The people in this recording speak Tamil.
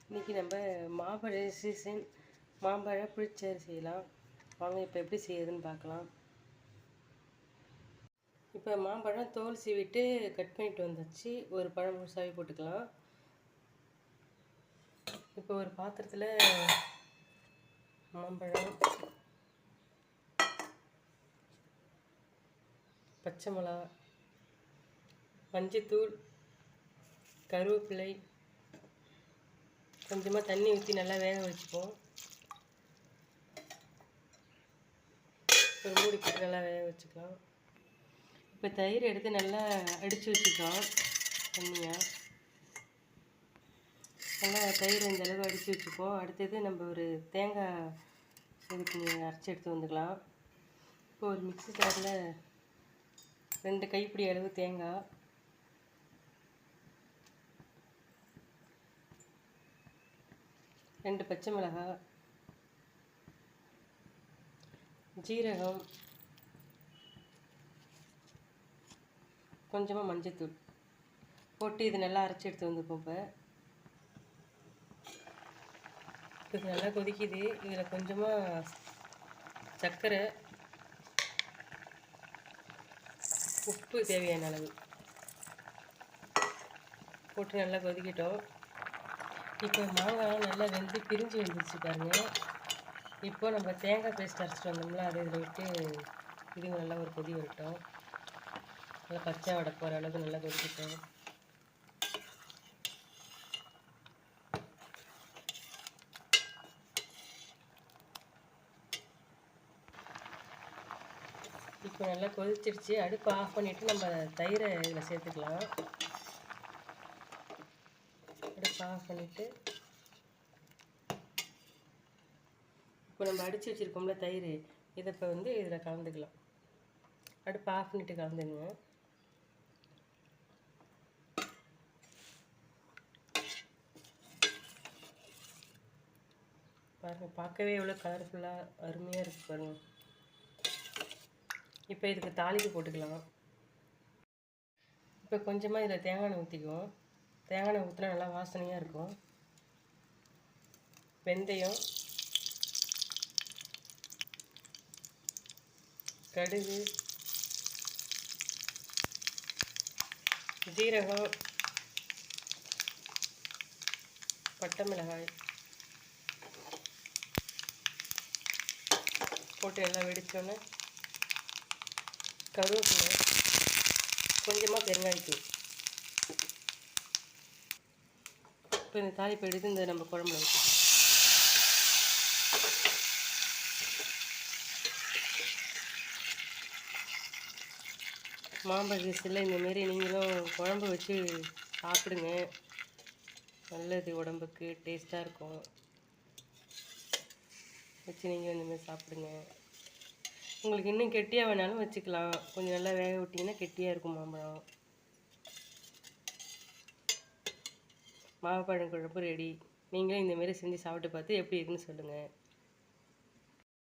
இன்றைக்கி நம்ம மாம்பழ சீசன் மாம்பழ புளிச்சாறு செய்யலாம். வாங்க இப்போ எப்படி செய்யறதுன்னு பார்க்கலாம். இப்போ மாம்பழம் தோல் சீவிட்டு கட் பண்ணிட்டு வந்தாச்சு. ஒரு பழம் முழுசாவே போட்டுக்கலாம். இப்போ ஒரு பாத்திரத்தில் மாம்பழம், பச்சை மிளகா, மஞ்சத்தூள், கருவேப்பிலை, கொஞ்சமாக தண்ணி ஊற்றி நல்லா வேக வச்சுப்போம். ஒரு மூடி போட்டு நல்லா வேக வச்சுக்கலாம். இப்போ தயிர் எடுத்து நல்லா அடித்து வச்சுக்கலாம். தண்ணியாக நல்லா தயிர் இந்த அளவு அடித்து வச்சுப்போம். அடுத்தது நம்ம ஒரு தேங்காய் இதுக்கு அரைச்சி எடுத்து வந்துக்கலாம். இப்போ ஒரு மிக்ஸி ஜாரில் 2 கைப்பிடி அளவு தேங்காய், ரெண்டு பச்சை மிளகாய், ஜீரகம், கொஞ்சமாக மஞ்சத்தூள் போட்டு இது நல்லா அரைச்சி எடுத்து வந்துப்போம். இப்போ இது நல்லா கொதிக்குது. இதில் கொஞ்சமாக சர்க்கரை, உப்பு தேவையான அளவு போட்டு நல்லா கொதிக்கிட்டோம். இப்போ மாங்காய் நல்லா வெந்து பிரிஞ்சு வந்துருச்சு பாருங்கள். இப்போ நம்ம தேங்காய் பேஸ்ட் அரைச்சிட்டு வந்தோம்ல, அதை இதில் விட்டு இது நல்லா ஒரு கொதி வரட்டும். நல்லா பச்சை வடை போகிற அளவுக்கு நல்லா கொதிக்கிட்டோம். இப்போ நல்லா கொதிச்சிருச்சு. அடுப்பு ஆஃப் பண்ணிவிட்டு நம்ம தயிரை இதில் சேர்த்துக்கலாம். அடுப்பு ஆஃப் பண்ணிவிட்டு இப்போ நம்ம அடித்து வச்சுருக்கோம்ல தயிர், இதை இப்போ இதில் கலந்துக்கலாம். அடுப்பு ஆஃப் பண்ணிவிட்டு கலந்துங்க. பாருங்கள், பார்க்கவே எவ்வளோ கலர்ஃபுல்லாக அருமையாக இருக்குது பாருங்கள். இப்போ இதுக்கு தாளிப்பு போட்டுக்கலாம். இப்போ கொஞ்சமாக இதில் தேங்காய் எண்ணெய் ஊற்றிக்குவோம். தேங்காய் எண்ணெய் ஊற்றினா நல்லா வாசனையாக இருக்கும். வெந்தயம், கடுகு, ஜீரகம், பட்டை மிளகாய் போட்டு நல்லா வெடித்தோன்னே கருவேப்பிலை, கொஞ்சமாக பெருங்காயத்தூள். இப்போ இந்த தாளிப்பு எடுத்து இந்த நம்ம குழம்புல ஊற்றிக்கலாம். மாம்பழ சீசனில் இந்தமாரி நீங்களும் குழம்பு வச்சு சாப்பிடுங்க. நல்லது, உடம்புக்கு டேஸ்ட்டாக இருக்கும். வச்சு நீங்கள் இந்தமாரி சாப்பிடுங்க. உங்களுக்கு இன்னும் கெட்டியாக வேணாலும் வச்சுக்கலாம். கொஞ்சம் நல்லா வேக விட்டிங்கன்னா கெட்டியாக இருக்கும் மாம்பழம். மாம்பழம் குழம்பு ரெடி. நீங்களும் இந்தமாரி செஞ்சு சாப்பிட்டு பார்த்து எப்படி இருக்குன்னு சொல்லுங்கள்.